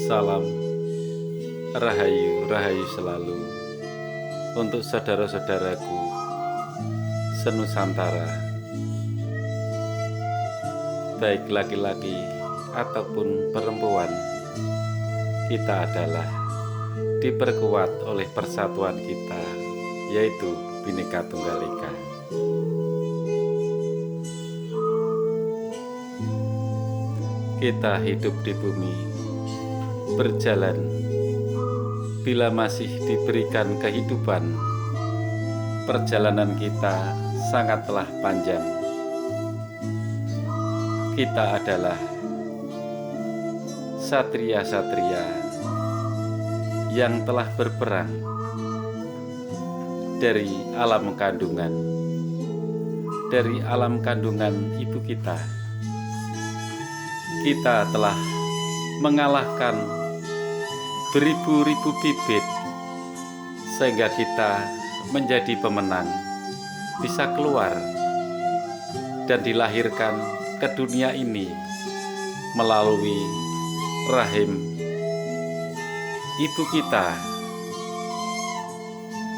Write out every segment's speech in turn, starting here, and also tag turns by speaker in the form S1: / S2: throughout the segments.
S1: Salam Rahayu, Rahayu selalu untuk saudara-saudaraku senusantara, baik laki-laki ataupun perempuan. Kita adalah diperkuat oleh persatuan kita, yaitu Bhinneka Tunggal Ika. Kita hidup di bumi, berjalan bila masih diberikan kehidupan. Perjalanan kita sangatlah panjang. Kita adalah satria-satria yang telah berperang dari alam kandungan, ibu kita. Kita telah mengalahkan beribu-ribu bibit sehingga kita menjadi pemenang, bisa keluar dan dilahirkan ke dunia ini melalui rahim ibu kita.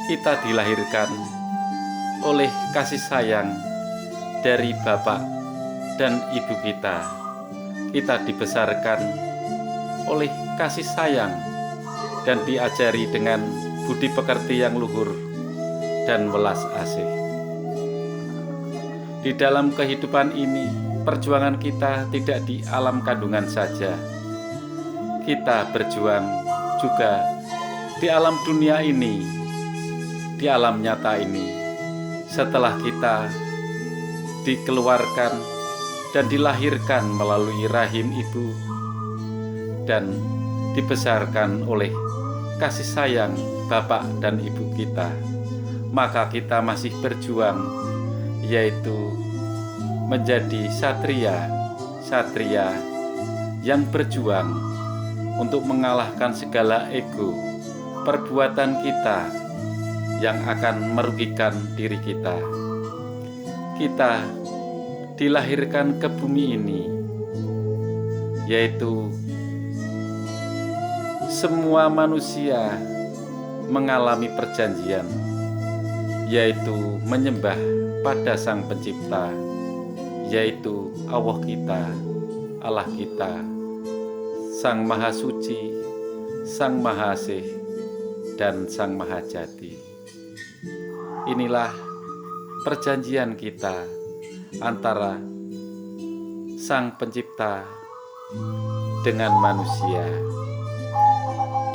S1: Kita dilahirkan oleh kasih sayang dari bapak dan ibu kita. Kita dibesarkan oleh kasih sayang dan diajari dengan budi pekerti yang luhur dan welas asih. Di dalam kehidupan ini, perjuangan kita tidak di alam kandungan saja. Kita berjuang juga di alam dunia ini, di alam nyata ini. Setelah kita dikeluarkan dan dilahirkan melalui rahim ibu dan dibesarkan oleh kasih sayang bapak dan ibu kita, maka kita masih berjuang, yaitu menjadi satria yang berjuang untuk mengalahkan segala ego perbuatan kita yang akan merugikan diri kita. Kita dilahirkan ke bumi ini, yaitu semua manusia mengalami perjanjian, yaitu menyembah pada Sang Pencipta, yaitu Allah kita, Sang Maha Suci, Sang Maha Asih, dan Sang Maha Jati. Inilah perjanjian kita antara Sang Pencipta dengan manusia.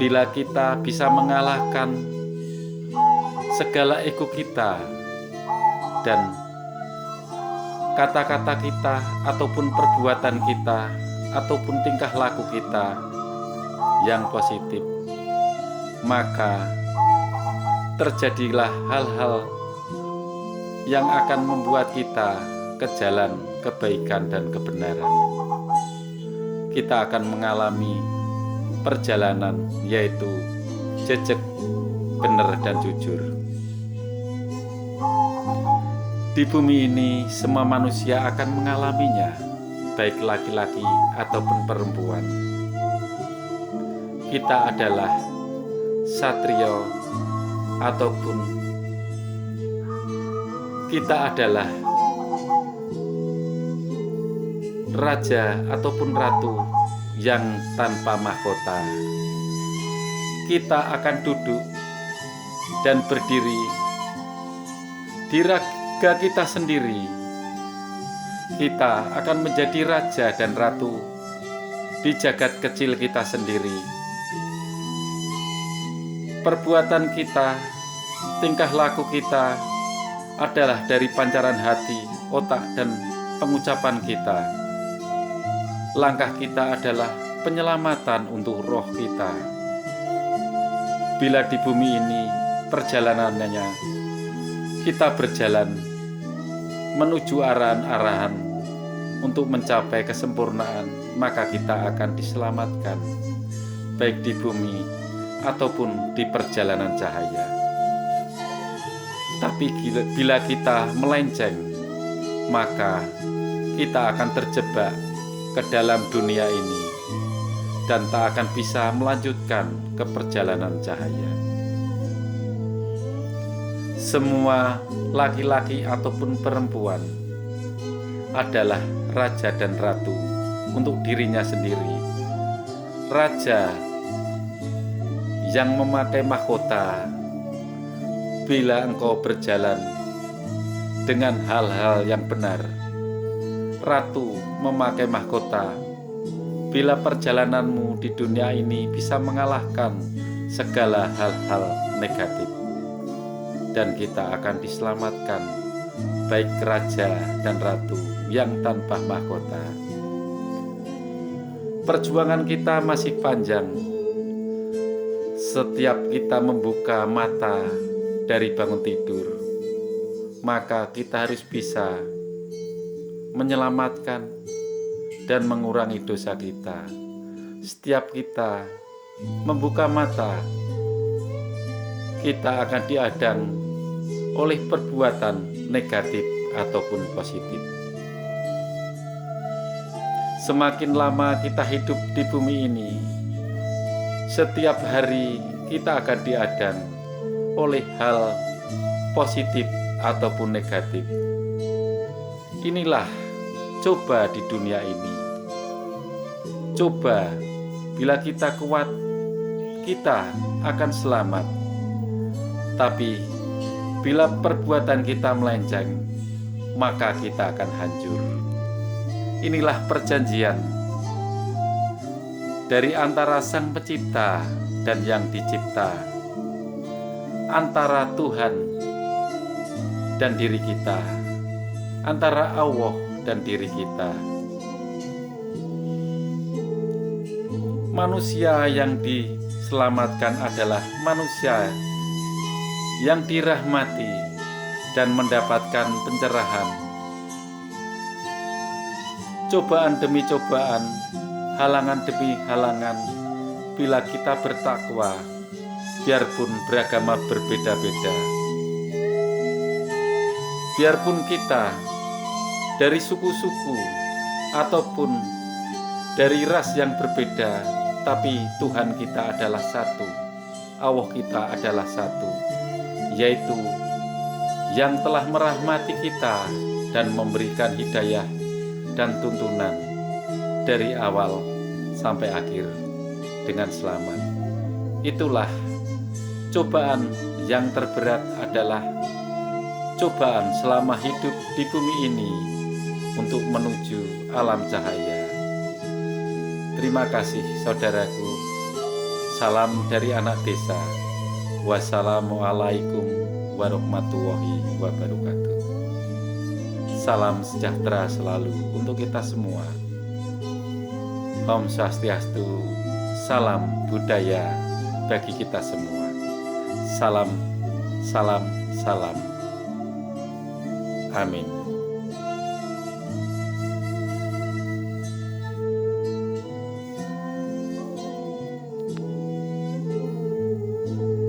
S1: Bila kita bisa mengalahkan segala ego kita dan kata-kata kita ataupun perbuatan kita ataupun tingkah laku kita yang positif, maka terjadilah hal-hal yang akan membuat kita ke jalan kebaikan dan kebenaran. Kita akan mengalami perjalanan, yaitu jejak benar dan jujur. Di bumi ini semua manusia akan mengalaminya, baik laki-laki ataupun perempuan. Kita adalah satria ataupun kita adalah raja ataupun ratu yang tanpa mahkota. Kita akan duduk dan berdiri di raga kita sendiri. Kita akan menjadi raja dan ratu di jagat kecil kita sendiri. Perbuatan kita, tingkah laku kita adalah dari pancaran hati, otak, dan pengucapan kita. Langkah kita adalah penyelamatan untuk roh kita. Bila di bumi ini perjalanannya kita berjalan menuju arahan-arahan untuk mencapai kesempurnaan, maka kita akan diselamatkan, baik di bumi ataupun di perjalanan cahaya. Tapi bila kita melenceng, maka kita akan terjebak ke dalam dunia ini dan tak akan bisa melanjutkan ke perjalanan cahaya. Semua laki-laki ataupun perempuan adalah raja dan ratu untuk dirinya sendiri. Raja yang memakai mahkota bila engkau berjalan dengan hal-hal yang benar. Ratu memakai mahkota bila perjalananmu di dunia ini bisa mengalahkan segala hal-hal negatif, dan kita akan diselamatkan, baik raja dan ratu yang tanpa mahkota. Perjuangan kita masih panjang. Setiap kita membuka mata dari bangun tidur, maka kita harus bisa menyelamatkan dan mengurangi dosa kita. Setiap kita membuka mata, kita akan diadang oleh perbuatan negatif ataupun positif. Semakin lama kita hidup di bumi ini, setiap hari kita akan diadang oleh hal positif ataupun negatif. Inilah coba di dunia ini. Coba, bila kita kuat, kita akan selamat. Tapi bila perbuatan kita melenceng, maka kita akan hancur. Inilah perjanjian dari antara Sang Pencipta dan yang dicipta, antara Tuhan dan diri kita, antara Allah dan diri kita. Manusia yang diselamatkan adalah manusia yang dirahmati dan mendapatkan pencerahan. Cobaan demi cobaan, halangan demi halangan, bila kita bertakwa, biarpun beragama berbeda-beda, biarpun kita dari suku-suku ataupun dari ras yang berbeda, tapi Tuhan kita adalah satu, Allah kita adalah satu, yaitu yang telah merahmati kita dan memberikan hidayah dan tuntunan dari awal sampai akhir dengan selamat. Itulah cobaan yang terberat, adalah cobaan selama hidup di bumi ini untuk menuju alam cahaya. Terima kasih saudaraku. Salam dari anak desa. Wassalamualaikum warahmatullahi wabarakatuh. Salam sejahtera selalu untuk kita semua. Om Swastiastu, salam budaya bagi kita semua. Salam, salam, salam. Amin.